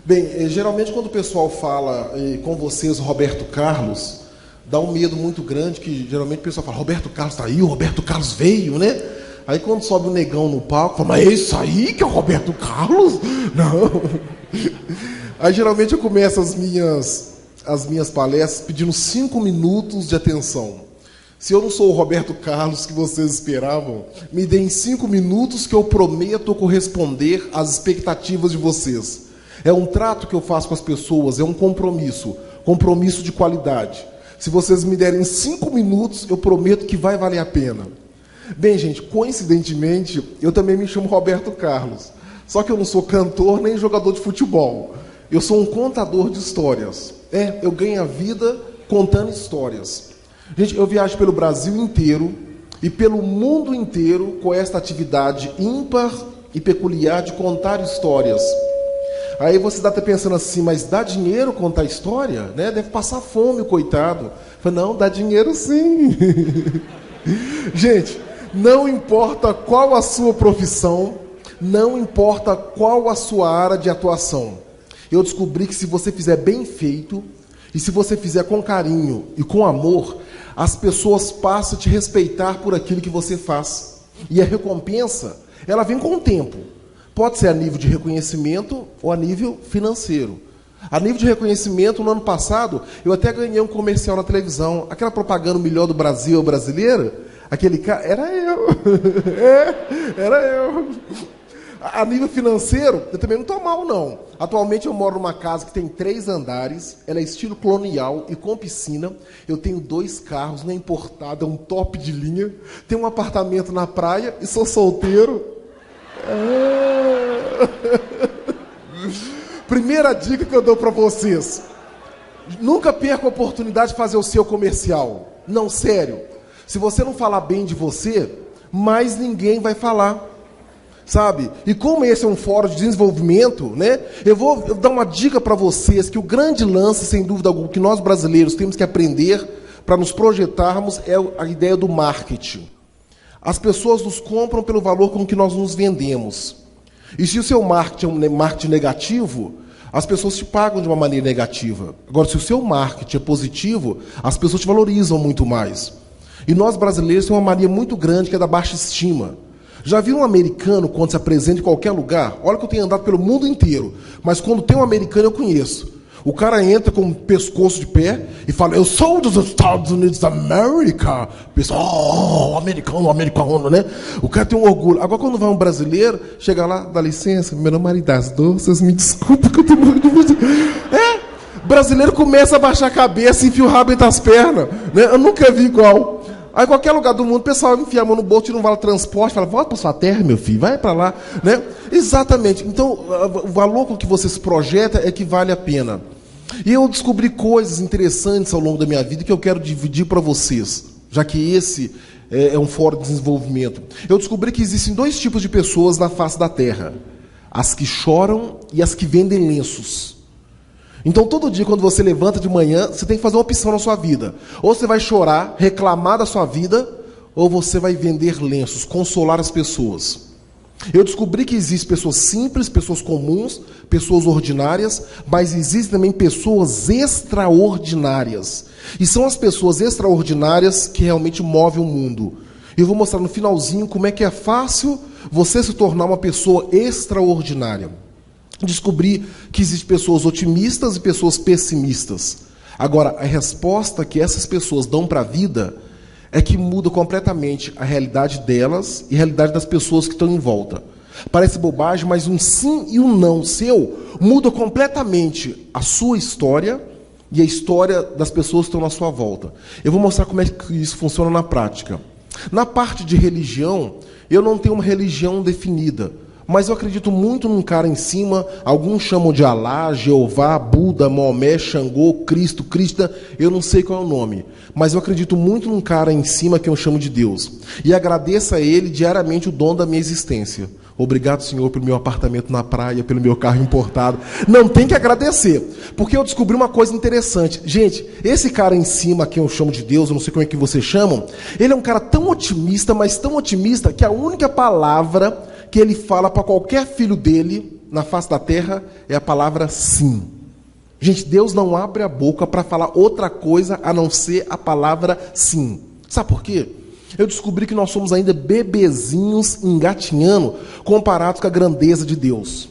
Bem, geralmente quando o pessoal fala com vocês, Roberto Carlos, dá um medo muito grande, que geralmente o pessoal fala, Roberto Carlos está aí, o Roberto Carlos veio, né? Aí quando sobe o negão no palco, fala, mas é isso aí que é o Roberto Carlos? Não. Aí geralmente eu começo as minhas palestras pedindo 5 minutos de atenção. Se eu não sou o Roberto Carlos que vocês esperavam, me deem 5 minutos que eu prometo corresponder às expectativas de vocês. É um trato que eu faço com as pessoas, é um compromisso de qualidade. Se vocês me derem 5 minutos, eu prometo que vai valer a pena. Bem, gente, coincidentemente, eu também me chamo Roberto Carlos. Só que eu não sou cantor nem jogador de futebol. Eu sou um contador de histórias. Eu ganho a vida contando histórias. Gente, eu viajo pelo Brasil inteiro e pelo mundo inteiro com esta atividade ímpar e peculiar de contar histórias. Aí você está até pensando assim, mas dá dinheiro contar história? Né? Deve passar fome, o coitado. Eu falei, não, dá dinheiro sim. Gente, não importa qual a sua profissão, não importa qual a sua área de atuação. Eu descobri que se você fizer bem feito, e se você fizer com carinho e com amor, as pessoas passam a te respeitar por aquilo que você faz. E a recompensa, ela vem com o tempo. Pode ser a nível de reconhecimento ou a nível financeiro. A nível de reconhecimento, no ano passado, eu até ganhei um comercial na televisão. Aquela propaganda melhor do Brasil brasileiro, aquele cara, era eu. Era eu. A nível financeiro, eu também não estou mal, não. Atualmente eu moro numa casa que tem 3 andares, ela é estilo colonial e com piscina. Eu tenho 2 carros, não é importado, é um top de linha. Tenho um apartamento na praia e sou solteiro. Primeira dica que eu dou para vocês. Nunca perca a oportunidade de fazer o seu comercial. Não, sério. Se você não falar bem de você, mais ninguém vai falar. Sabe? E como esse é um fórum de desenvolvimento, né? Eu vou dar uma dica para vocês, que o grande lance, sem dúvida alguma, que nós brasileiros temos que aprender para nos projetarmos é a ideia do marketing. As pessoas nos compram pelo valor com que nós nos vendemos. E se o seu marketing é um marketing negativo, as pessoas te pagam de uma maneira negativa. Agora, se o seu marketing é positivo, as pessoas te valorizam muito mais. E nós brasileiros temos uma mania muito grande que é da baixa estima. Já viu um americano quando se apresenta em qualquer lugar? Olha que eu tenho andado pelo mundo inteiro, mas quando tem um americano eu conheço. O cara entra com o pescoço de pé e fala, eu sou dos Estados Unidos da América. O pessoal, americano, né? O cara tem um orgulho. Agora, quando vai um brasileiro, chega lá, dá licença, meu nome é das Doces, me desculpa que eu tenho muito... Brasileiro começa a baixar a cabeça e enfia o rabo entre as pernas. Né? Eu nunca vi igual. Aí, em qualquer lugar do mundo, o pessoal enfia a mão no bolso, tira um vale transporte, fala, volta para sua terra, meu filho, vai para lá. Né? Exatamente. Então, o valor com que você se projeta é que vale a pena. E eu descobri coisas interessantes ao longo da minha vida que eu quero dividir para vocês, já que esse é um fórum de desenvolvimento. Eu descobri que existem 2 tipos de pessoas na face da Terra. As que choram e as que vendem lenços. Então, todo dia, quando você levanta de manhã, você tem que fazer uma opção na sua vida. Ou você vai chorar, reclamar da sua vida, ou você vai vender lenços, consolar as pessoas. Eu descobri que existem pessoas simples, pessoas comuns, pessoas ordinárias, mas existem também pessoas extraordinárias. E são as pessoas extraordinárias que realmente movem o mundo. Eu vou mostrar no finalzinho como é que é fácil você se tornar uma pessoa extraordinária. Descobri que existem pessoas otimistas e pessoas pessimistas. Agora, a resposta que essas pessoas dão para a vida é que muda completamente a realidade delas e a realidade das pessoas que estão em volta. Parece bobagem, mas um sim e um não seu muda completamente a sua história e a história das pessoas que estão na sua volta. Eu vou mostrar como é que isso funciona na prática. Na parte de religião, eu não tenho uma religião definida, mas eu acredito muito num cara em cima, alguns chamam de Alá, Jeová, Buda, Maomé, Xangô, Cristo, Krishna, eu não sei qual é o nome, mas eu acredito muito num cara em cima que eu chamo de Deus, e agradeço a Ele diariamente o dom da minha existência. Obrigado, Senhor, pelo meu apartamento na praia, pelo meu carro importado. Não tem que agradecer, porque eu descobri uma coisa interessante. Gente, esse cara em cima, que eu chamo de Deus, eu não sei como é que vocês chamam, ele é um cara tão otimista, mas tão otimista, que a única palavra que ele fala para qualquer filho dele na face da terra é a palavra sim. Gente, Deus não abre a boca para falar outra coisa a não ser a palavra sim. Sabe por quê? Eu descobri que nós somos ainda bebezinhos engatinhando comparados com a grandeza de Deus.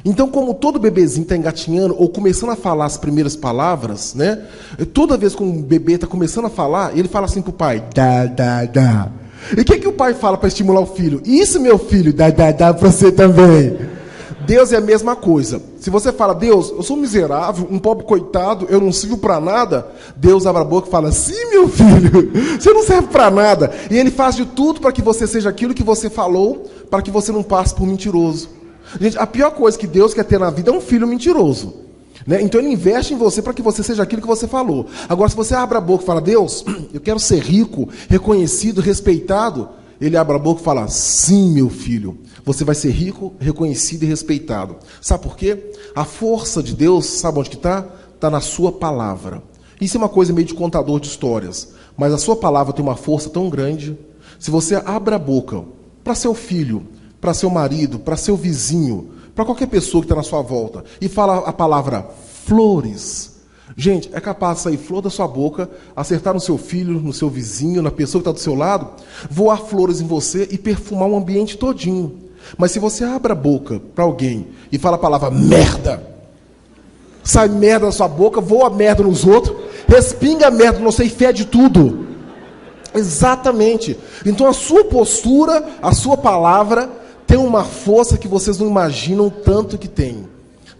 Então, como todo bebezinho está engatinhando ou começando a falar as primeiras palavras, né? Toda vez que um bebê está começando a falar, ele fala assim para o pai, dá, dá, dá. E o que o pai fala para estimular o filho? Isso, meu filho, dá para você também. Deus é a mesma coisa. Se você fala, Deus, eu sou miserável, um pobre coitado, eu não sirvo para nada, Deus abre a boca e fala, sim, meu filho, você não serve para nada. E Ele faz de tudo para que você seja aquilo que você falou, para que você não passe por mentiroso. Gente, a pior coisa que Deus quer ter na vida é um filho mentiroso. Né? Então Ele investe em você para que você seja aquilo que você falou. Agora, se você abre a boca e fala, Deus, eu quero ser rico, reconhecido, respeitado, Ele abre a boca e fala, sim, meu filho, você vai ser rico, reconhecido e respeitado. Sabe por quê? A força de Deus, sabe onde que está? Está na sua palavra. Isso é uma coisa meio de contador de histórias, mas a sua palavra tem uma força tão grande. Se você abre a boca para seu filho, para seu marido, para seu vizinho, para qualquer pessoa que está na sua volta, e fala a palavra flores, gente, é capaz de sair flor da sua boca, acertar no seu filho, no seu vizinho, na pessoa que está do seu lado, voar flores em você e perfumar o ambiente todinho. Mas se você abre a boca para alguém e fala a palavra merda, sai merda da sua boca, voa merda nos outros, respinga merda no você e fede tudo. Exatamente. Então a sua postura, a sua palavra tem uma força que vocês não imaginam tanto que tem.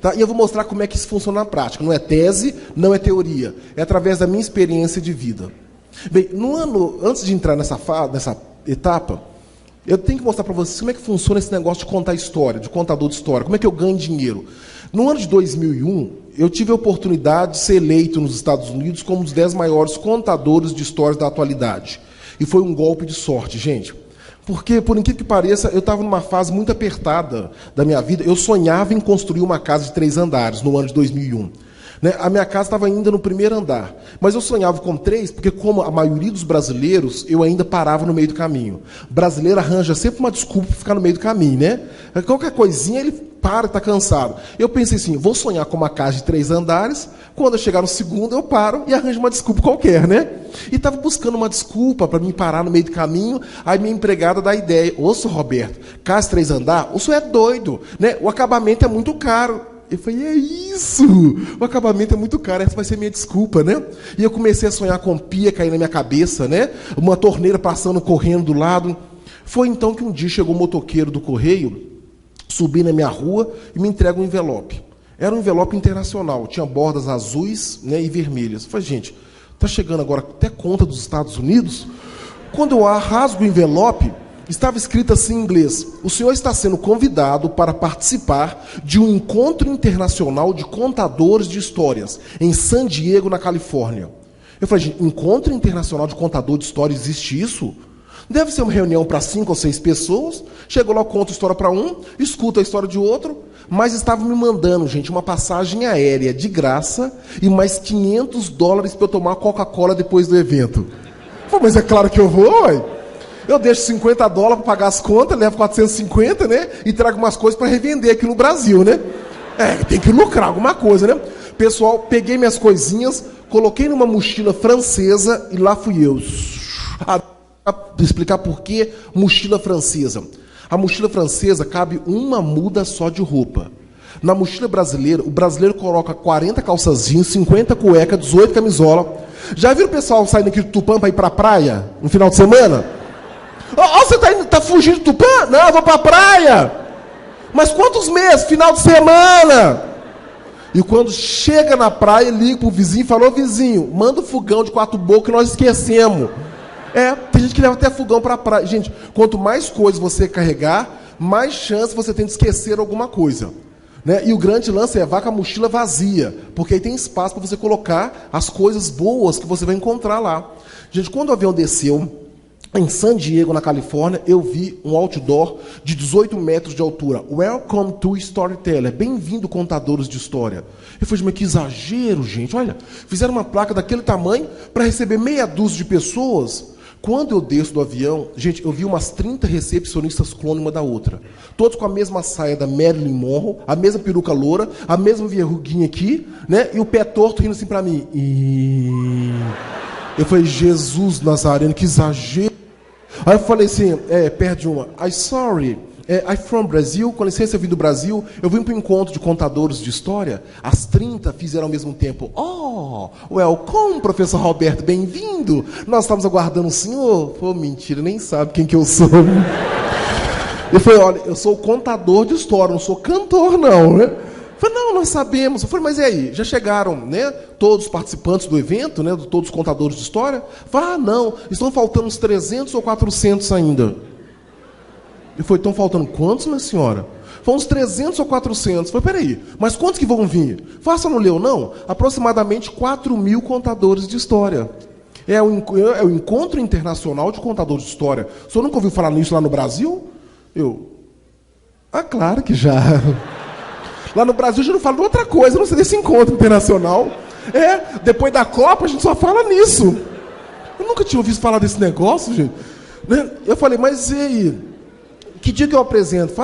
Tá? E eu vou mostrar como é que isso funciona na prática. Não é tese, não é teoria. É através da minha experiência de vida. Bem, antes de entrar nessa etapa, eu tenho que mostrar para vocês como é que funciona esse negócio de contar história, de contador de história, como é que eu ganho dinheiro. No ano de 2001, eu tive a oportunidade de ser eleito nos Estados Unidos como um dos 10 maiores contadores de histórias da atualidade. E foi um golpe de sorte, gente. Porque, por incrível que pareça, eu estava numa fase muito apertada da minha vida. Eu sonhava em construir uma casa de 3 andares no ano de 2001. Né? A minha casa estava ainda no primeiro andar. Mas eu sonhava com 3, porque como a maioria dos brasileiros, eu ainda parava no meio do caminho. O brasileiro arranja sempre uma desculpa para ficar no meio do caminho, né? Qualquer coisinha ele para e está cansado. Eu pensei assim, vou sonhar com uma casa de 3 andares, quando eu chegar no segundo eu paro e arranjo uma desculpa qualquer, né? E estava buscando uma desculpa para me parar no meio do caminho, aí minha empregada dá a ideia, ô, senhor Roberto, casa de 3 andares, o senhor é doido, né? O acabamento é muito caro. Eu falei, é isso, o acabamento é muito caro, essa vai ser minha desculpa, né? E eu comecei a sonhar com pia caindo na minha cabeça, né? Uma torneira passando, correndo do lado. Foi então que um dia chegou um motoqueiro do correio, subi na minha rua e me entrega um envelope. Era um envelope internacional, tinha bordas azuis, né, e vermelhas. Eu falei, gente, está chegando agora até conta dos Estados Unidos? Quando eu rasgo o envelope, estava escrito assim em inglês, o senhor está sendo convidado para participar de um encontro internacional de contadores de histórias, em San Diego, na Califórnia. Eu falei, gente, encontro internacional de contador de histórias, existe isso? Deve ser uma reunião para 5 ou 6 pessoas, chego lá, eu conto a história para um, escuto a história de outro, mas estavam me mandando, gente, uma passagem aérea de graça e mais $500 para eu tomar Coca-Cola depois do evento. Eu falei, mas é claro que eu vou, ué. Eu deixo $50 para pagar as contas, levo 450, né? E trago umas coisas para revender aqui no Brasil, né? Tem que lucrar alguma coisa, né? Pessoal, peguei minhas coisinhas, coloquei numa mochila francesa e lá fui eu. Explicar por que mochila francesa. A mochila francesa cabe uma muda só de roupa. Na mochila brasileira, o brasileiro coloca 40 calças jeans, 50 cueca, 18 camisola. Já viram o pessoal saindo aqui do Tupã para ir para a praia no final de semana? Você tá fugindo do Tupã? Não, eu vou para a praia. Mas quantos meses? Final de semana. E quando chega na praia, liga pro vizinho e fala, ô vizinho, manda um fogão de 4 bocas que nós esquecemos. Tem gente que leva até fogão para a praia. Gente, quanto mais coisas você carregar, mais chance você tem de esquecer alguma coisa. Né? E o grande lance é vá com a mochila vazia, porque aí tem espaço para você colocar as coisas boas que você vai encontrar lá. Gente, quando o avião desceu em San Diego, na Califórnia, eu vi um outdoor de 18 metros de altura. Welcome to Storyteller. Bem-vindo, contadores de história. Eu falei, mas que exagero, gente. Olha, fizeram uma placa daquele tamanho para receber meia dúzia de pessoas Quando eu desço do avião, gente, eu vi umas 30 recepcionistas clone uma da outra. Todos com a mesma saia da Marilyn Monroe, a mesma peruca loura, a mesma verruguinha aqui, né? E o pé torto rindo assim pra mim. Eu falei, Jesus Nazareno, que exagero. Aí eu falei assim, perde uma. Sorry, I'm from Brazil, com licença, eu vim do Brasil. Eu vim para um encontro de contadores de história. As 30 fizeram ao mesmo tempo. Oh, welcome, professor Roberto, bem-vindo. Nós estamos aguardando o senhor. Pô, mentira, nem sabe quem que eu sou. Eu falei, olha, eu sou contador de história, não sou cantor, não, né? Eu falei, não, nós sabemos. Eu falei, mas e aí? Já chegaram, né, todos os participantes do evento, né, todos os contadores de história? Eu falei, não, estão faltando uns 300 ou 400 ainda. Eu falei, estão faltando quantos, minha senhora? Foi uns 300 ou 400. Eu falei, peraí, mas quantos que vão vir? Faça, não leu, não? Aproximadamente 4.000 contadores de história. É o Encontro Internacional de Contadores de História. O senhor nunca ouviu falar nisso lá no Brasil? Claro que já. Lá no Brasil a gente não fala de outra coisa, não sei desse encontro internacional. Depois da Copa a gente só fala nisso. Eu nunca tinha ouvido falar desse negócio, gente. Eu falei, mas e aí? Que dia que eu apresento?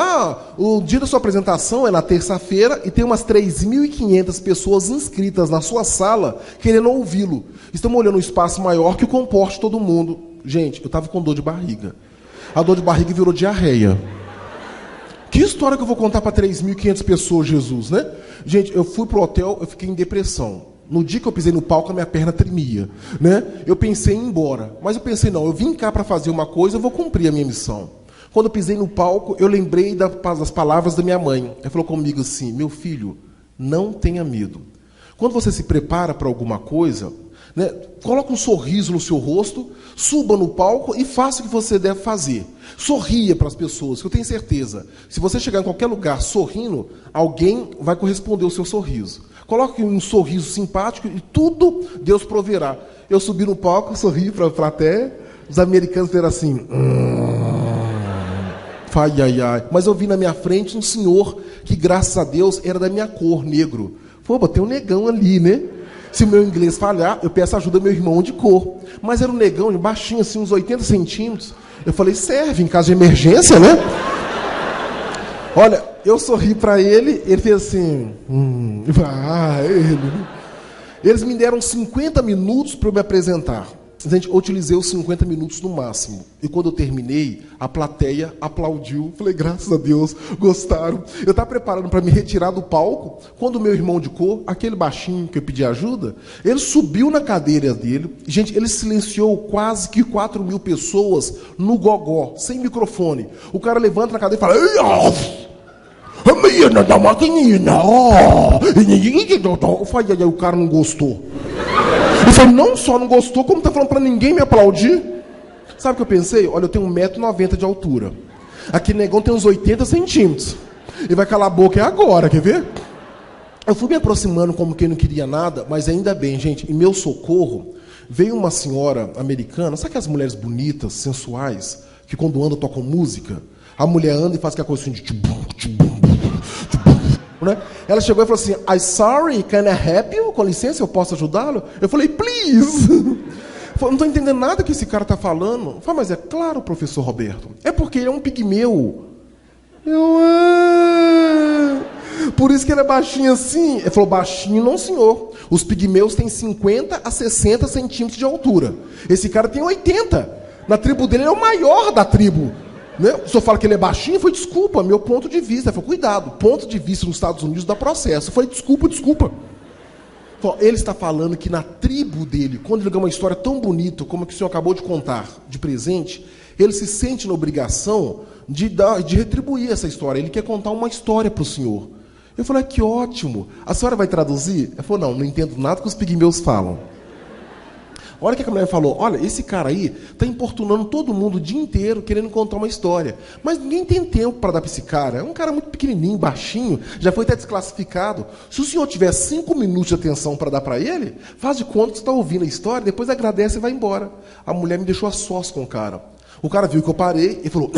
O dia da sua apresentação é na terça-feira e tem umas 3.500 pessoas inscritas na sua sala querendo ouvi-lo. Estamos olhando um espaço maior que comporte todo mundo. Gente, eu estava com dor de barriga. A dor de barriga virou diarreia. Que história que eu vou contar para 3.500 pessoas, Jesus, né? Gente, eu fui pro hotel, eu fiquei em depressão. No dia que eu pisei no palco, a minha perna tremia, né? Eu pensei em ir embora, mas eu pensei, não, eu vim cá para fazer uma coisa, eu vou cumprir a minha missão. Quando eu pisei no palco, eu lembrei das palavras da minha mãe. Ela falou comigo assim, meu filho, não tenha medo. Quando você se prepara para alguma coisa, né, coloca um sorriso no seu rosto, suba no palco e faça o que você deve fazer. Sorria para as pessoas, que eu tenho certeza. Se você chegar em qualquer lugar sorrindo, alguém vai corresponder ao seu sorriso. Coloque um sorriso simpático e tudo Deus proverá. Eu subi no palco, sorri para a plateia, os americanos viram assim... Ai. Mas eu vi na minha frente um senhor que, graças a Deus, era da minha cor, negro. Pô, tem um negão ali, né? Se o meu inglês falhar, eu peço ajuda ao meu irmão de cor. Mas era um negão, baixinho, assim, uns 80 centímetros. Eu falei, serve em caso de emergência, né? Olha, eu sorri para ele, ele fez assim... Eles me deram 50 minutos para eu me apresentar. Gente, eu utilizei os 50 minutos no máximo. E quando eu terminei, a plateia aplaudiu. Falei, graças a Deus, gostaram. Eu estava preparando para me retirar do palco, quando o meu irmão de cor, aquele baixinho que eu pedi ajuda, ele subiu na cadeira dele. Gente, ele silenciou quase que 4.000 pessoas no gogó, sem microfone. O cara levanta na cadeira e fala... Eu falei, o cara não gostou. Eu falei, não só não gostou, como tá falando para ninguém me aplaudir. Sabe o que eu pensei? Olha, eu tenho 1,90 m de altura. Aquele negão tem uns 80 centímetros. E vai calar a boca agora, quer ver? Eu fui me aproximando como quem não queria nada, mas ainda bem, gente, em meu socorro, veio uma senhora americana, sabe aquelas mulheres bonitas, sensuais, que quando andam tocam música? A mulher anda e faz aquela coisa assim de... Né? Ela chegou e falou assim, I'm sorry, can I help you? Com licença, eu posso ajudá-lo? Eu falei, please. Eu falei, não estou entendendo nada que esse cara está falando. Eu falei, mas é claro, professor Roberto. É porque ele é um pigmeu. Por isso que ele é baixinho assim. Ele falou, baixinho não, senhor. Os pigmeus têm 50 a 60 centímetros de altura. Esse cara tem 80. Na tribo dele, ele é o maior da tribo. Né? O senhor fala que ele é baixinho? Foi desculpa, meu ponto de vista. Ele falou, cuidado, ponto de vista nos Estados Unidos dá processo. Eu falei, desculpa. Ele está falando que na tribo dele, quando ele ganha uma história tão bonita como a que o senhor acabou de contar, de presente, ele se sente na obrigação de retribuir essa história. Ele quer contar uma história para o senhor. Eu falei, que ótimo. A senhora vai traduzir? Ele falou, não entendo nada que os pigmeus falam. Olha o que a mulher falou, olha, esse cara aí está importunando todo mundo o dia inteiro, querendo contar uma história. Mas ninguém tem tempo para dar para esse cara. É um cara muito pequenininho, baixinho, já foi até desclassificado. Se o senhor tiver 5 minutos de atenção para dar para ele, faz de conta que você está ouvindo a história, depois agradece e vai embora. A mulher me deixou a sós com o cara. O cara viu que eu parei e falou...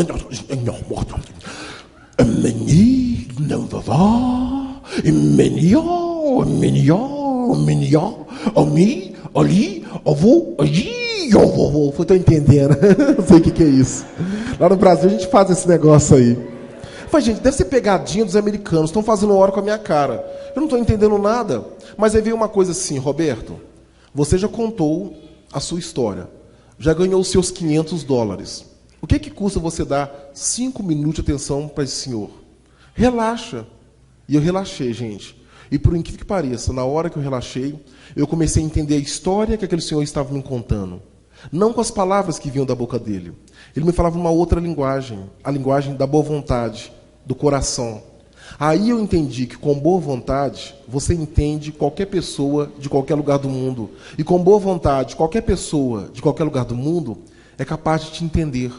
Ali, avô, ali, Tô entendendo. Não sei o que é isso. Lá no Brasil a gente faz esse negócio aí. Falei, gente, deve ser pegadinha dos americanos. Estão fazendo hora com a minha cara. Eu não estou entendendo nada. Mas aí veio uma coisa assim, Roberto. Você já contou a sua história. Já ganhou os seus $500. O que custa você dar 5 minutos de atenção para esse senhor? Relaxa. E eu relaxei, gente. E por incrível que pareça, na hora que eu relaxei, eu comecei a entender a história que aquele senhor estava me contando. Não com as palavras que vinham da boca dele. Ele me falava uma outra linguagem, a linguagem da boa vontade, do coração. Aí eu entendi que com boa vontade, você entende qualquer pessoa de qualquer lugar do mundo. E com boa vontade, qualquer pessoa de qualquer lugar do mundo é capaz de te entender.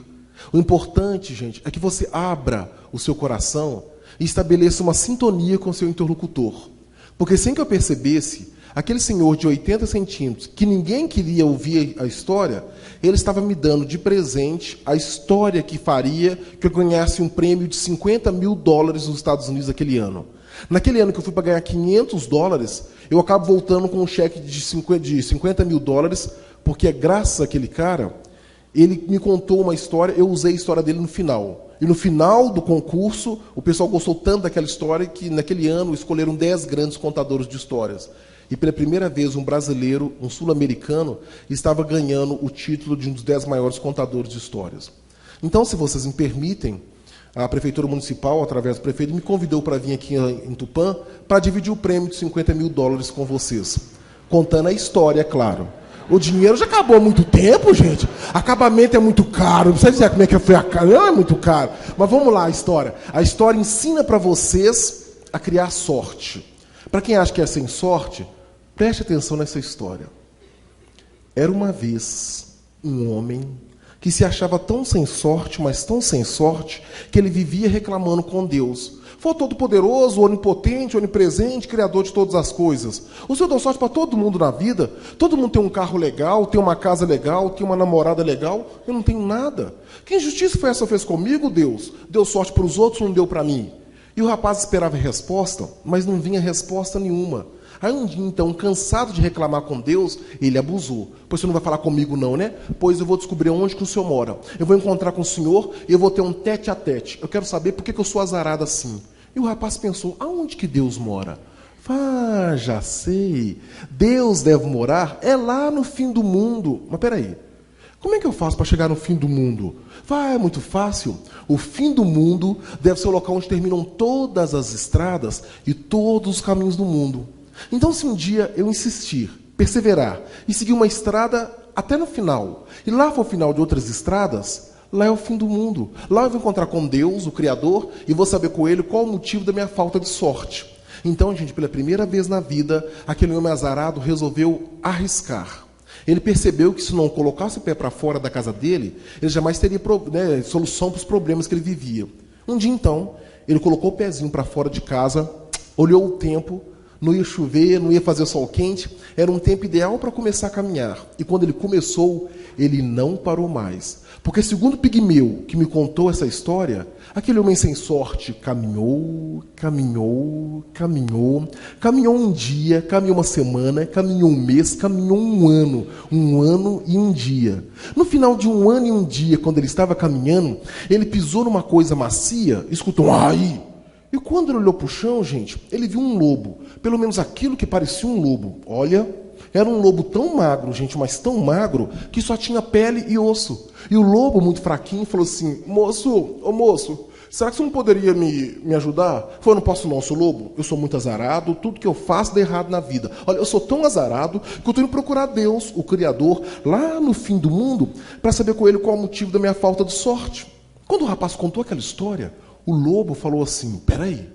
O importante, gente, é que você abra o seu coração e estabeleça uma sintonia com o seu interlocutor. Porque sem que eu percebesse, aquele senhor de 80 centímetros, que ninguém queria ouvir a história, ele estava me dando de presente a história que faria que eu ganhasse um prêmio de $50 mil nos Estados Unidos naquele ano. Naquele ano que eu fui para ganhar $500, eu acabo voltando com um cheque de $50 mil, porque graças àquele cara, ele me contou uma história, eu usei a história dele no final. E no final do concurso, o pessoal gostou tanto daquela história que naquele ano escolheram 10 grandes contadores de histórias. E pela primeira vez um brasileiro, um sul-americano, estava ganhando o título de um dos 10 maiores contadores de histórias. Então, se vocês me permitem, a Prefeitura Municipal, através do prefeito, me convidou para vir aqui em Tupã para dividir o prêmio de $50 mil com vocês. Contando a história, é claro. O dinheiro já acabou há muito tempo, gente. Acabamento é muito caro. Não precisa dizer como é que foi a cara. Não é muito caro. Mas vamos lá, a história. A história ensina para vocês a criar sorte. Para quem acha que é sem sorte, preste atenção nessa história. Era uma vez um homem que se achava tão sem sorte, mas tão sem sorte, que ele vivia reclamando com Deus. Foi todo-poderoso, onipotente, onipresente, criador de todas as coisas. O Senhor deu sorte para todo mundo na vida. Todo mundo tem um carro legal, tem uma casa legal, tem uma namorada legal. Eu não tenho nada. Que injustiça foi essa que fez comigo, Deus? Deu sorte para os outros, não deu para mim. E o rapaz esperava resposta, mas não vinha resposta nenhuma. Aí um dia, então, cansado de reclamar com Deus, ele abusou. Pois você não vai falar comigo não, né? Pois eu vou descobrir onde que o senhor mora. Eu vou encontrar com o senhor e eu vou ter um tete-a-tete. Eu quero saber por que eu sou azarado assim. E o rapaz pensou, aonde que Deus mora? Ah, já sei. Deus deve morar é lá no fim do mundo. Mas peraí, como é que eu faço para chegar no fim do mundo? É muito fácil. O fim do mundo deve ser o local onde terminam todas as estradas e todos os caminhos do mundo. Então, se um dia eu insistir, perseverar e seguir uma estrada até no final, e lá for o final de outras estradas, lá é o fim do mundo. Lá eu vou encontrar com Deus, o Criador, e vou saber com Ele qual o motivo da minha falta de sorte. Então, gente, pela primeira vez na vida, aquele homem azarado resolveu arriscar. Ele percebeu que se não colocasse o pé para fora da casa dele, ele jamais teria solução para os problemas que ele vivia. Um dia, então, ele colocou o pezinho para fora de casa, olhou o tempo, não ia chover, não ia fazer sol quente, era um tempo ideal para começar a caminhar. E quando ele começou, ele não parou mais. Porque, segundo o Pigmeu, que me contou essa história, aquele homem sem sorte caminhou, caminhou, caminhou, caminhou um dia, caminhou uma semana, caminhou um mês, caminhou um ano e um dia. No final de um ano e um dia, quando ele estava caminhando, ele pisou numa coisa macia, escutou um ai. E quando ele olhou para o chão, gente, ele viu um lobo. Pelo menos aquilo que parecia um lobo. Olha, era um lobo tão magro, gente, mas tão magro, que só tinha pele e osso. E o lobo, muito fraquinho, falou assim, moço, será que você não poderia me ajudar? Eu não posso não, sou lobo. Eu sou muito azarado, tudo que eu faço dá errado na vida. Olha, eu sou tão azarado que eu estou indo procurar Deus, o Criador, lá no fim do mundo, para saber com ele qual é o motivo da minha falta de sorte. Quando o rapaz contou aquela história, o lobo falou assim, peraí,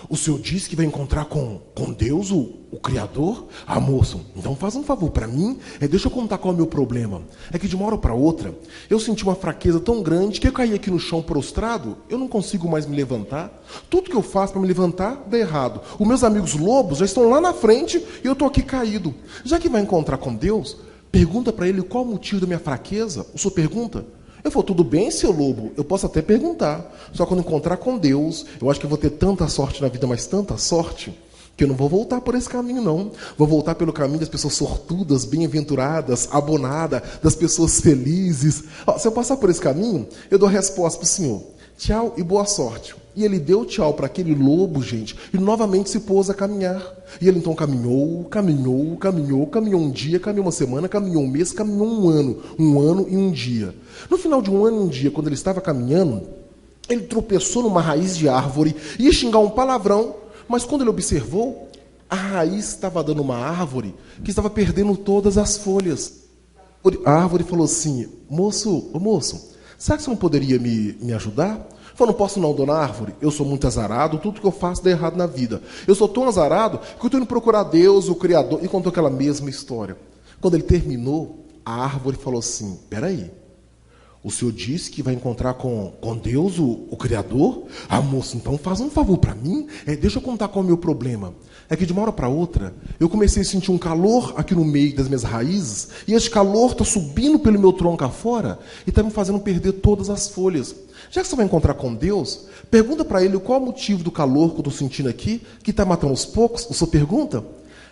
o senhor disse que vai encontrar com Deus, o Criador? Ah, moço, então faz um favor para mim, deixa eu contar qual é o meu problema. É que de uma hora para outra, eu senti uma fraqueza tão grande que eu caí aqui no chão prostrado, eu não consigo mais me levantar. Tudo que eu faço para me levantar, dá errado. Os meus amigos lobos já estão lá na frente e eu estou aqui caído. Já que vai encontrar com Deus, pergunta para ele qual é o motivo da minha fraqueza. O senhor pergunta? Eu falo, tudo bem, seu lobo, eu posso até perguntar. Só quando encontrar com Deus, eu acho que eu vou ter tanta sorte na vida, mas tanta sorte, que eu não vou voltar por esse caminho, não. Vou voltar pelo caminho das pessoas sortudas, bem-aventuradas, abonadas, das pessoas felizes. Se eu passar por esse caminho, eu dou a resposta para o Senhor. Tchau e boa sorte. E ele deu tchau para aquele lobo, gente, e novamente se pôs a caminhar. E ele então caminhou um dia, caminhou uma semana, caminhou um mês, caminhou um ano e um dia. No final de um ano e um dia, quando ele estava caminhando, ele tropeçou numa raiz de árvore, ia xingar um palavrão, mas quando ele observou, a raiz estava dando uma árvore que estava perdendo todas as folhas. A árvore falou assim: moço, será que você não poderia me ajudar? Ele falou: não posso não, dona árvore, eu sou muito azarado, tudo que eu faço dá errado na vida. Eu sou tão azarado que eu estou indo procurar Deus, o Criador, e contou aquela mesma história. Quando ele terminou, a árvore falou assim: peraí, o senhor disse que vai encontrar com Deus, o Criador? Ah, moço, então faz um favor para mim. Deixa eu contar qual é o meu problema. É que de uma hora para outra, eu comecei a sentir um calor aqui no meio das minhas raízes, e esse calor está subindo pelo meu tronco afora, e está me fazendo perder todas as folhas. Já que você vai encontrar com Deus, pergunta para ele qual é o motivo do calor que eu estou sentindo aqui, que está matando aos poucos. O senhor pergunta?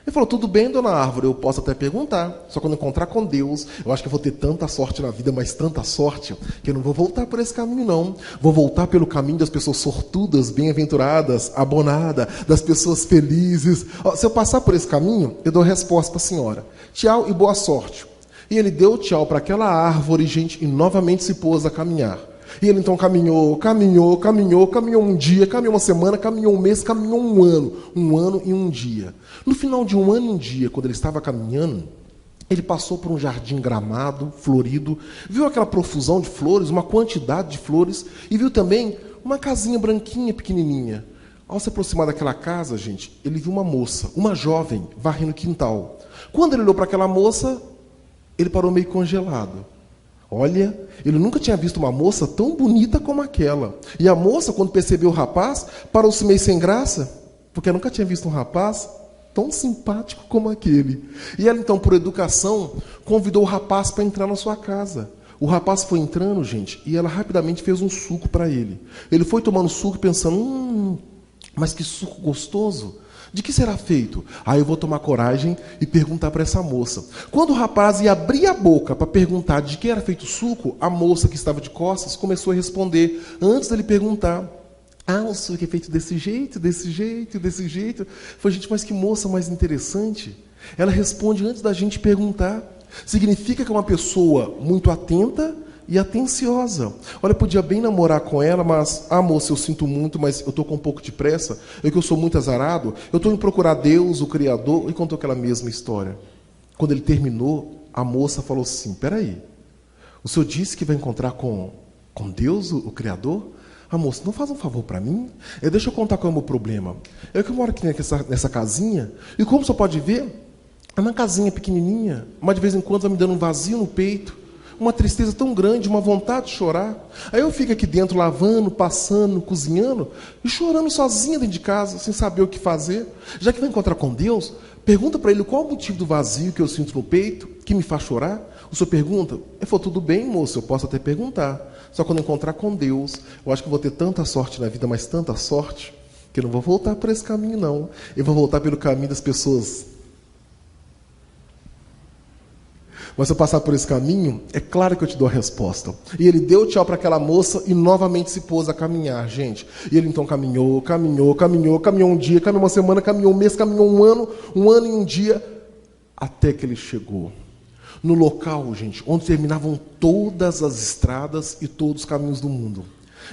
Ele falou: tudo bem, dona árvore, eu posso até perguntar. Só quando eu encontrar com Deus, eu acho que eu vou ter tanta sorte na vida, mas tanta sorte, que eu não vou voltar por esse caminho, não. Vou voltar pelo caminho das pessoas sortudas, bem-aventuradas, abonadas, das pessoas felizes. Se eu passar por esse caminho, eu dou a resposta para a senhora: tchau e boa sorte. E ele deu tchau para aquela árvore, gente, e novamente se pôs a caminhar. E ele então caminhou um dia, caminhou uma semana, caminhou um mês, caminhou um ano e um dia. No final de um ano e um dia, quando ele estava caminhando, ele passou por um jardim gramado, florido, viu aquela profusão de flores, uma quantidade de flores, e viu também uma casinha branquinha, pequenininha. Ao se aproximar daquela casa, gente, ele viu uma moça, uma jovem, varrendo o quintal. Quando ele olhou para aquela moça, ele parou meio congelado. Olha, ele nunca tinha visto uma moça tão bonita como aquela. E a moça, quando percebeu o rapaz, parou-se meio sem graça, porque nunca tinha visto um rapaz tão simpático como aquele. E ela, então, por educação, convidou o rapaz para entrar na sua casa. O rapaz foi entrando, gente, e ela rapidamente fez um suco para ele. Ele foi tomando suco pensando: mas que suco gostoso. De que será feito? Eu vou tomar coragem e perguntar para essa moça. Quando o rapaz ia abrir a boca para perguntar de que era feito o suco, a moça que estava de costas começou a responder antes dele perguntar. O suco é feito desse jeito, desse jeito, desse jeito. Foi, gente, mas que moça mais interessante. Ela responde antes da gente perguntar. Significa que é uma pessoa muito atenta e atenciosa. Olha, eu podia bem namorar com ela, mas, moça, eu sinto muito, mas eu estou com um pouco de pressa, que eu sou muito azarado, eu estou indo procurar Deus, o Criador, e contou aquela mesma história. Quando ele terminou, a moça falou assim: peraí, o senhor disse que vai encontrar com Deus, o Criador? Moça, não faz um favor para mim? Deixa eu contar qual é o meu problema. Que eu moro aqui nessa casinha, e como o senhor pode ver, é uma casinha pequenininha, mas de vez em quando vai me dando um vazio no peito, uma tristeza tão grande, uma vontade de chorar. Aí eu fico aqui dentro lavando, passando, cozinhando e chorando sozinha dentro de casa, sem saber o que fazer. Já que vai encontrar com Deus, pergunta para ele qual é o motivo do vazio que eu sinto no peito, que me faz chorar. O senhor pergunta? Ele falou: tudo bem, moço, eu posso até perguntar. Só quando eu encontrar com Deus, eu acho que eu vou ter tanta sorte na vida, mas tanta sorte, que eu não vou voltar por esse caminho, não. Eu vou voltar pelo caminho das pessoas. Mas se eu passar por esse caminho, é claro que eu te dou a resposta. E ele deu tchau para aquela moça e novamente se pôs a caminhar, gente. E ele então caminhou um dia, caminhou uma semana, caminhou um mês, caminhou um ano e um dia, até que ele chegou no local, gente, onde terminavam todas as estradas e todos os caminhos do mundo.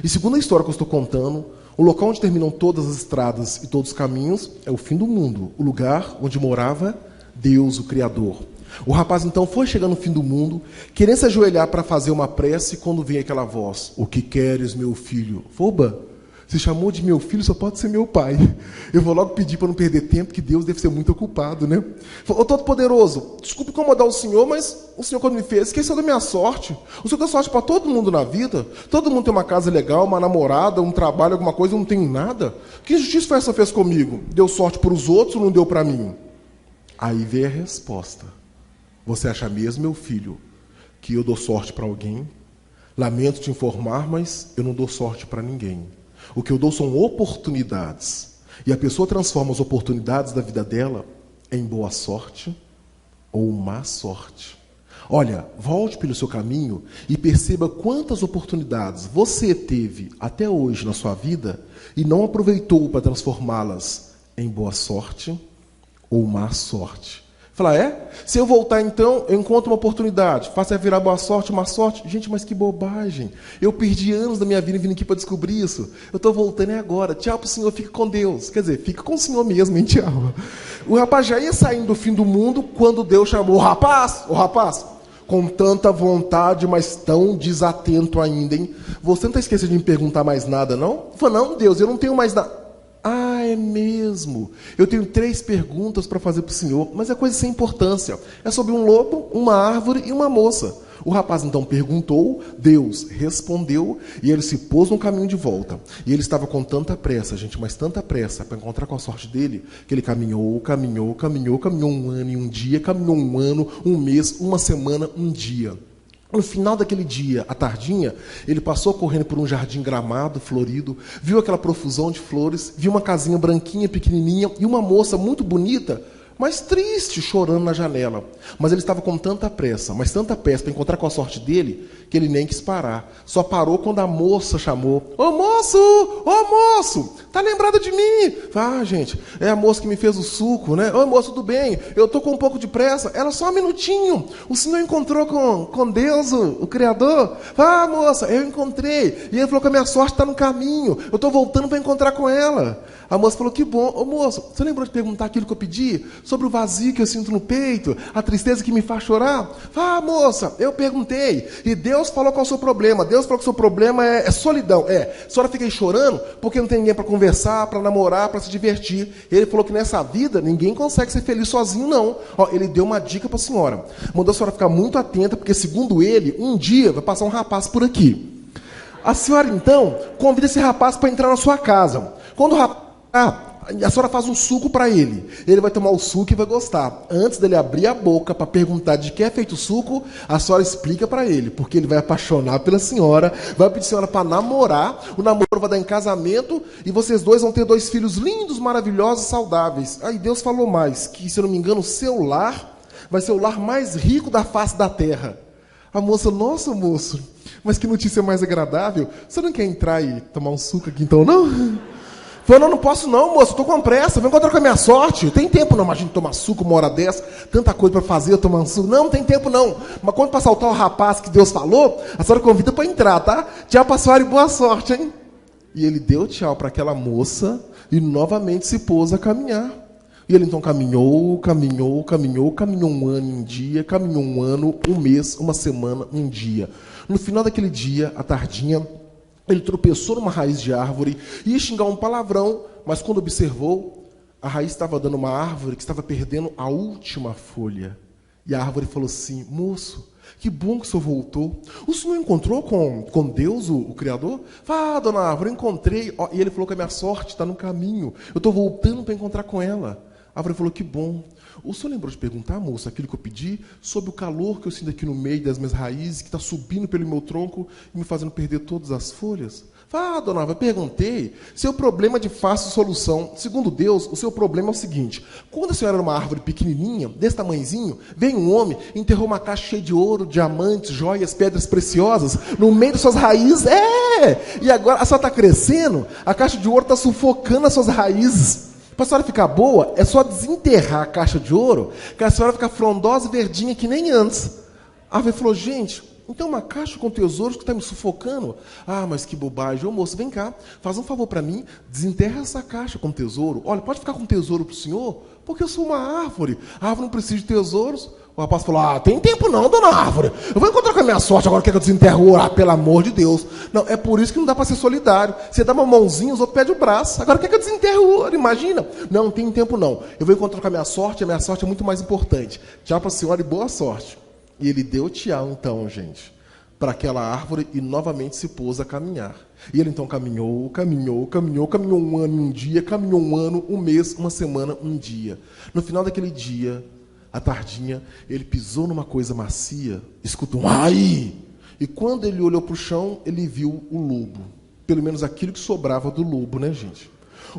E segundo a história que eu estou contando, o local onde terminam todas as estradas e todos os caminhos é o fim do mundo, o lugar onde morava Deus, o Criador. O rapaz então foi chegando no fim do mundo, querendo se ajoelhar para fazer uma prece, quando vem aquela voz: o que queres, meu filho? Oba, se chamou de meu filho, só pode ser meu pai. Eu vou logo pedir para não perder tempo, que Deus deve ser muito ocupado, né? Ô Todo-Poderoso, desculpe incomodar o senhor, mas o senhor, quando me fez, esqueceu da minha sorte. O senhor deu sorte para todo mundo na vida. Todo mundo tem uma casa legal, uma namorada, um trabalho, alguma coisa, eu não tenho nada. Que injustiça foi essa que fez comigo? Deu sorte para os outros ou não deu para mim? Aí veio a resposta: você acha mesmo, meu filho, que eu dou sorte para alguém? Lamento te informar, mas eu não dou sorte para ninguém. O que eu dou são oportunidades. E a pessoa transforma as oportunidades da vida dela em boa sorte ou má sorte. Olha, volte pelo seu caminho e perceba quantas oportunidades você teve até hoje na sua vida e não aproveitou para transformá-las em boa sorte ou má sorte. Fala, se eu voltar então, eu encontro uma oportunidade, faço virar boa sorte, má sorte. Gente, mas que bobagem. Eu perdi anos da minha vida vindo aqui para descobrir isso. Eu estou voltando agora. Tchau pro Senhor, fica com Deus. Quer dizer, fica com o Senhor mesmo, hein, tchau. O rapaz já ia saindo do fim do mundo quando Deus chamou o rapaz, com tanta vontade, mas tão desatento ainda, hein? Você não está esquecendo de me perguntar mais nada, não? Falou, não, Deus, eu não tenho mais nada. Ah, é mesmo. Eu tenho 3 perguntas para fazer para o Senhor, mas é coisa sem importância. É sobre um lobo, uma árvore e uma moça. O rapaz então perguntou, Deus respondeu, e ele se pôs no caminho de volta. E ele estava com tanta pressa, gente, mas tanta pressa para encontrar com a sorte dele, que ele caminhou um ano e um dia, caminhou um ano, um mês, uma semana, um dia. No final daquele dia, à tardinha, ele passou correndo por um jardim gramado, florido, viu aquela profusão de flores, viu uma casinha branquinha, pequenininha, e uma moça muito bonita, mas triste, chorando na janela. Mas ele estava com tanta pressa, mas tanta pressa para encontrar com a sorte dele, que ele nem quis parar. Só parou quando a moça chamou. Ô moço, tá lembrado de mim? Ah, gente, é a moça que me fez o suco, né? Ô moço, tudo bem? Eu tô com um pouco de pressa. Ela, só um minutinho. O senhor encontrou com Deus, o Criador? Ah, moça, eu encontrei. E ele falou que a minha sorte está no caminho. Eu tô voltando para encontrar com ela. A moça falou, que bom. Ô moço, você lembrou de perguntar aquilo que eu pedi? Sobre o vazio que eu sinto no peito, a tristeza que me faz chorar? Ah, moça, eu perguntei. E Deus falou qual é o seu problema. Deus falou que o seu problema é solidão. A senhora fica aí chorando porque não tem ninguém para conversar, para namorar, para se divertir. Ele falou que nessa vida ninguém consegue ser feliz sozinho, não. Ele deu uma dica para a senhora. Mandou a senhora ficar muito atenta, porque segundo ele, um dia vai passar um rapaz por aqui. A senhora, então, convida esse rapaz para entrar na sua casa. Quando o rapaz... a senhora faz um suco para ele. Ele vai tomar o suco e vai gostar. Antes dele abrir a boca para perguntar de que é feito o suco, a senhora explica para ele, porque ele vai apaixonar pela senhora, vai pedir a senhora para namorar, o namoro vai dar em casamento, e vocês dois vão ter 2 filhos lindos, maravilhosos, saudáveis. Aí Deus falou mais, que se eu não me engano, o seu lar vai ser o lar mais rico da face da terra. A moça, nossa moço, mas que notícia mais agradável. Você não quer entrar e tomar um suco aqui então, não? Falou, não posso não, moço, estou com pressa, vou encontrar com a minha sorte. Tem tempo não, imagina tomar suco uma hora dessa, tanta coisa para fazer, tomar um suco. Não tem tempo não. Mas quando passar o tal rapaz que Deus falou, a senhora convida para entrar, tá? Tchau pra senhora e boa sorte, hein? E ele deu tchau para aquela moça e novamente se pôs a caminhar. E ele então caminhou um ano em um dia, caminhou um ano, um mês, uma semana, um dia. No final daquele dia, à tardinha, ele tropeçou numa raiz de árvore, ia xingar um palavrão, mas quando observou, a raiz estava dando uma árvore que estava perdendo a última folha. E a árvore falou assim, moço, que bom que o senhor voltou. O senhor encontrou com Deus, o Criador? Ah, dona árvore, eu encontrei. E ele falou que a minha sorte está no caminho. Eu estou voltando para encontrar com ela. A árvore falou, que bom. O senhor lembrou de perguntar, moça, aquilo que eu pedi, sobre o calor que eu sinto aqui no meio das minhas raízes, que está subindo pelo meu tronco e me fazendo perder todas as folhas? Ah, dona Árvore, perguntei. Seu problema é de fácil solução. Segundo Deus, o seu problema é o seguinte. Quando a senhora era uma árvore pequenininha, desse tamanhozinho, veio um homem e enterrou uma caixa cheia de ouro, diamantes, joias, pedras preciosas, no meio das suas raízes. E agora a senhora está crescendo, a caixa de ouro está sufocando as suas raízes. Para a senhora ficar boa, é só desenterrar a caixa de ouro, que a senhora fica frondosa e verdinha que nem antes. A árvore falou, gente, então uma caixa com tesouros que está me sufocando? Ah, mas que bobagem. Ô moço, vem cá, faz um favor para mim, desenterra essa caixa com tesouro. Olha, pode ficar com tesouro para o senhor? Porque eu sou uma árvore. A árvore não precisa de tesouros. O rapaz falou, tem tempo não, dona árvore. Eu vou encontrar com a minha sorte, agora quer que eu desenterre o ouro? Pelo amor de Deus. Não, é por isso que não dá para ser solidário. Você dá uma mãozinha, os outros pedem o braço. Agora quer que eu desenterre o ouro, imagina. Não tem tempo não. Eu vou encontrar com a minha sorte é muito mais importante. Tchau para a senhora e boa sorte. E ele deu tchau então, gente, para aquela árvore e novamente se pôs a caminhar. E ele então caminhou um ano, um dia, caminhou um ano, um mês, uma semana, um dia. No final daquele dia, à tardinha, ele pisou numa coisa macia, escutou um ai! E quando ele olhou para o chão, ele viu o lobo. Pelo menos aquilo que sobrava do lobo, né, gente?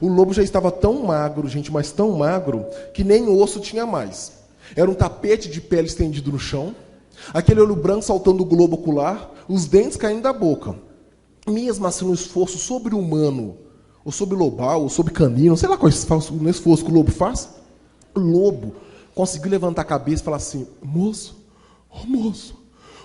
O lobo já estava tão magro, gente, mas tão magro, que nem osso tinha mais. Era um tapete de pele estendido no chão, aquele olho branco saltando do globo ocular, os dentes caindo da boca. Mesmo assim, um esforço sobre-humano, ou sobre-lobal, ou sobre-canino, sei lá qual é o esforço que o lobo faz, o lobo conseguiu levantar a cabeça e falar assim: moço,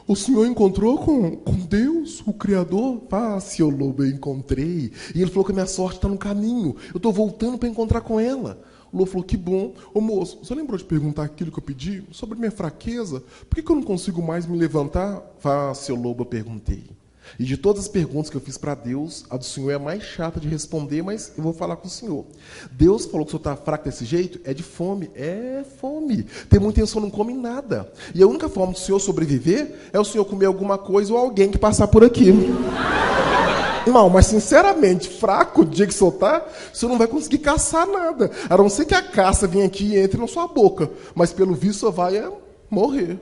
o senhor encontrou com Deus, o Criador? Ah, seu lobo, eu encontrei. E ele falou que a minha sorte está no caminho. Eu estou voltando para encontrar com ela. O lobo falou: que bom. Ô moço, você lembrou de perguntar aquilo que eu pedi? Sobre minha fraqueza? Por que eu não consigo mais me levantar? Ah, seu lobo, eu perguntei. E de todas as perguntas que eu fiz para Deus, a do senhor é a mais chata de responder, mas eu vou falar com o senhor. Deus falou que o senhor está fraco desse jeito? É de fome. É fome. Tem muita gente que não come nada. E a única forma do senhor sobreviver é o senhor comer alguma coisa ou alguém que passar por aqui. Não, mas sinceramente, fraco o dia que soltar, você não vai conseguir caçar nada. A não ser que a caça venha aqui e entre na sua boca. Mas pelo visto você vai morrer.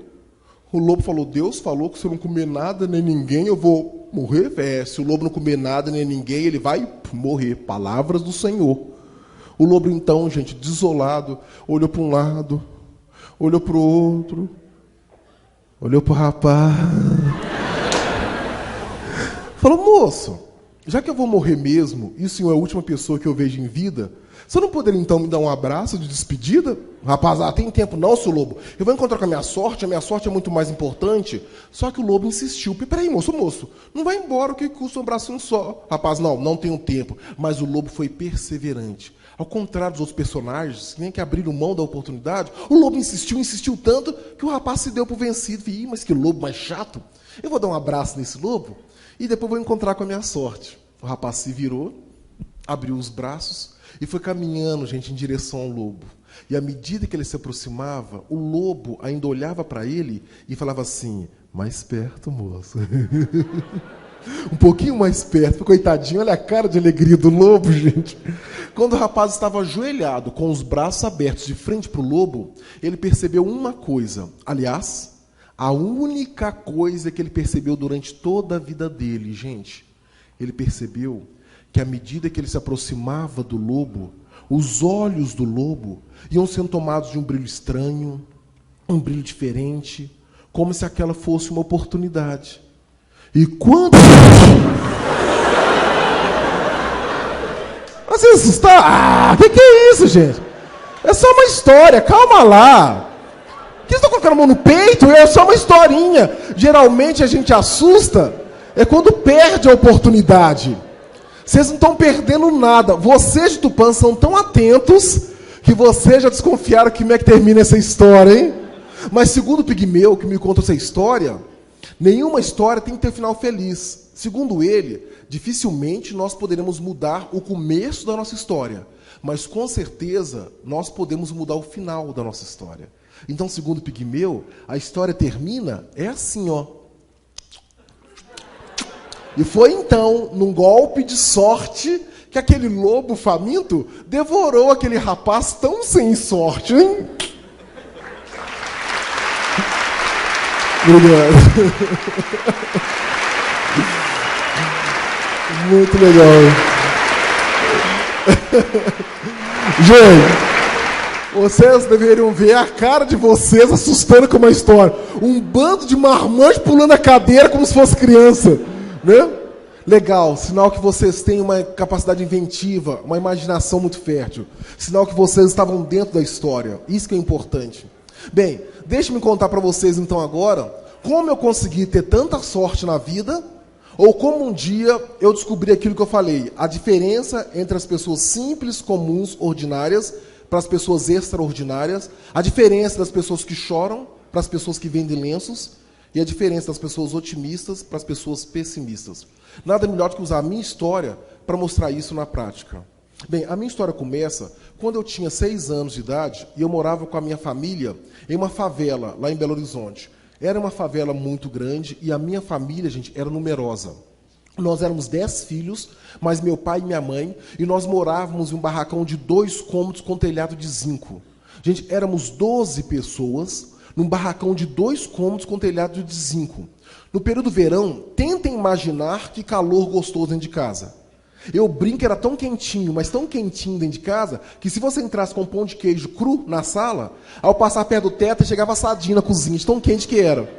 O lobo falou: Deus falou que se eu não comer nada nem ninguém, eu vou morrer? Se o lobo não comer nada nem ninguém, ele vai morrer. Palavras do Senhor. O lobo então, gente, desolado, olhou para um lado, olhou para o outro, olhou para o rapaz. Falou: moço, já que eu vou morrer mesmo, e o senhor é a última pessoa que eu vejo em vida, você não poderia então me dar um abraço de despedida? Rapaz, tem tempo não, seu lobo. Eu vou encontrar com a minha sorte é muito mais importante. Só que o lobo insistiu. Peraí, moço, não vai embora, o que custa um abracinho só? Rapaz, não tenho tempo. Mas o lobo foi perseverante. Ao contrário dos outros personagens, nem que abriram mão da oportunidade, o lobo insistiu tanto, que o rapaz se deu por vencido. Ih, mas que lobo mais chato. Eu vou dar um abraço nesse lobo e depois vou encontrar com a minha sorte. O rapaz se virou, abriu os braços e foi caminhando, gente, em direção ao lobo. E à medida que ele se aproximava, o lobo ainda olhava para ele e falava assim: mais perto, moço. Um pouquinho mais perto. Coitadinho, olha a cara de alegria do lobo, gente. Quando o rapaz estava ajoelhado, com os braços abertos de frente para o lobo, ele percebeu uma coisa. Aliás, a única coisa que ele percebeu durante toda a vida dele, gente. Ele percebeu que à medida que ele se aproximava do lobo, os olhos do lobo iam sendo tomados de um brilho estranho, um brilho diferente, como se aquela fosse uma oportunidade. E quando... Você assustar? Que é isso, gente? É só uma história, calma lá. Que estão colocando a mão no peito? É só uma historinha. Geralmente a gente assusta quando perde a oportunidade. Vocês não estão perdendo nada. Vocês de Tupã são tão atentos que vocês já desconfiaram como é que termina essa história, hein? Mas segundo o Pigmeu, que me conta essa história, nenhuma história tem que ter um final feliz. Segundo ele, dificilmente nós poderemos mudar o começo da nossa história. Mas com certeza nós podemos mudar o final da nossa história. Então, segundo o Pigmeu, a história termina assim, ó. E foi então, num golpe de sorte, que aquele lobo faminto devorou aquele rapaz tão sem sorte, hein? Obrigado. Muito legal. Gente, vocês deveriam ver a cara de vocês assustando com uma história. Um bando de marmanjos pulando a cadeira como se fosse criança. Né? Legal, sinal que vocês têm uma capacidade inventiva, uma imaginação muito fértil. Sinal que vocês estavam dentro da história. Isso que é importante. Bem, deixe-me contar para vocês então agora como eu consegui ter tanta sorte na vida, ou como um dia eu descobri aquilo que eu falei, a diferença entre as pessoas simples, comuns, ordinárias, para as pessoas extraordinárias, a diferença das pessoas que choram para as pessoas que vendem lenços, e a diferença das pessoas otimistas para as pessoas pessimistas. Nada melhor do que usar a minha história para mostrar isso na prática. Bem, a minha história começa quando eu tinha 6 anos de idade e eu morava com a minha família em uma favela, lá em Belo Horizonte. Era uma favela muito grande e a minha família, gente, era numerosa. Nós éramos 10 filhos, mas meu pai e minha mãe, e nós morávamos em um barracão de 2 cômodos com telhado de zinco. Gente, éramos 12 pessoas num barracão de 2 cômodos com telhado de zinco. No período do verão, tentem imaginar que calor gostoso dentro de casa. Eu brinco, era tão quentinho, mas tão quentinho dentro de casa, que se você entrasse com um pão de queijo cru na sala, ao passar perto do teto, chegava assadinho na cozinha, de tão quente que era.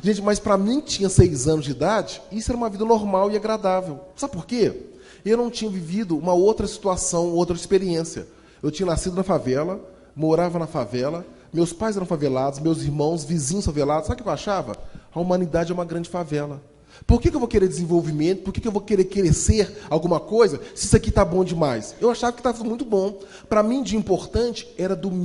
Gente, mas para mim, que tinha 6 anos de idade, isso era uma vida normal e agradável. Sabe por quê? Eu não tinha vivido uma outra situação, outra experiência. Eu tinha nascido na favela, morava na favela, meus pais eram favelados, meus irmãos, vizinhos favelados. Sabe o que eu achava? A humanidade é uma grande favela. Por que eu vou querer desenvolvimento? Por que eu vou querer crescer alguma coisa se isso aqui está bom demais? Eu achava que estava muito bom. Para mim, de importante, era do